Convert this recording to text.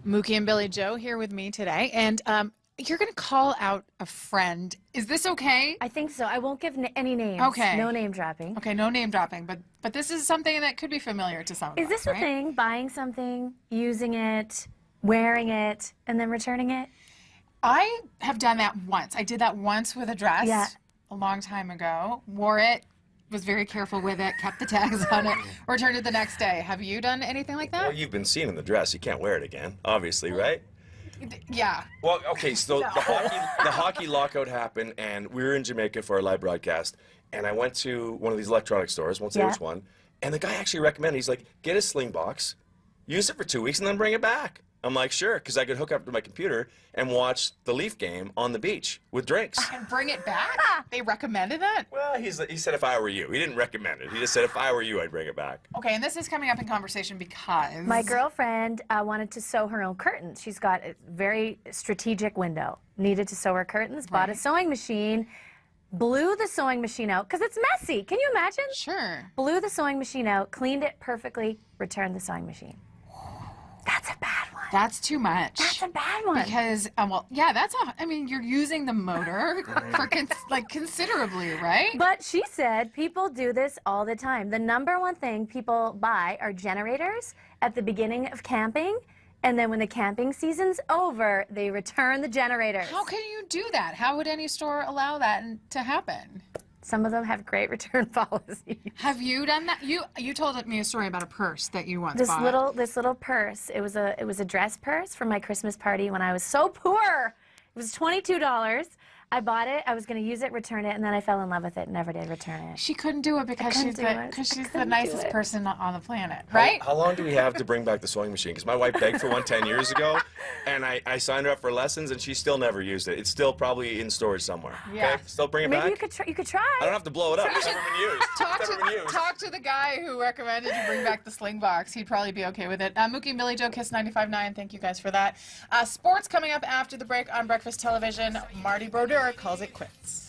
Mookie and Billie Jo here with me today, and you're going to call out a friend. Is this okay? I think so. I won't give any names. Okay. No name dropping. Okay, no name dropping, but this is something that could be familiar to some of us, Is this a right? thing? Buying something, using it, wearing it, and then returning it? I have done that once. I did that once with a dress a long time ago. Wore it, was very careful with it, kept the tags on it, returned it the next day. Have you done anything like that? Well, you've been seen in the dress. You can't wear it again, obviously, right? Yeah. Well, okay, so the hockey lockout happened, and we were in Jamaica for our live broadcast, and I went to one of these electronic stores, won't say which one, and the guy actually recommended, he's like, get a sling box, use it for 2 weeks, and then bring it back. I'm like, sure, because I could hook up to my computer and watch the Leaf game on the beach with drinks. And bring it back? They recommended that? Well, he said if I were you. He didn't recommend it. He just said if I were you, I'd bring it back. Okay, and this is coming up in conversation because... My girlfriend wanted to sew her own curtains. She's got a very strategic window. Needed to sew her curtains, bought a sewing machine, blew the sewing machine out, because it's messy. Can you imagine? Sure. Blew the sewing machine out, cleaned it perfectly, returned the sewing machine. That's a bad one. That's too much. That's a bad one. Because, well, yeah, I mean, you're using the motor for, considerably, right? But she said people do this all the time. The #1 thing people buy are generators at the beginning of camping, and then when the camping season's over, they return the generators. How can you do that? How would any store allow that to happen? Some of them have great return policies. Have you done that? You told me a story about a purse that you once bought. This little purse. It was a dress purse for my Christmas party when I was so poor. It was $22. I bought it. I was going to use it, return it, and then I fell in love with it and never did return it. She couldn't do it because she's the nicest person on the planet, How- right? How long do we have to bring back the sewing machine? Because my wife begged for one 10 years ago, and I signed her up for lessons, and she still never used it. It's still probably in storage somewhere. Yeah. Okay? Still bring it Maybe back? you could try. I don't have to blow it up. It's never been used. Talk to the guy who recommended you bring back the sling box. He'd probably be okay with it. Mookie and Billie Jo, KiSS 95.9. Thank you guys for that. Sports coming up after the break on Breakfast Television. Marty Brodeur calls it quits.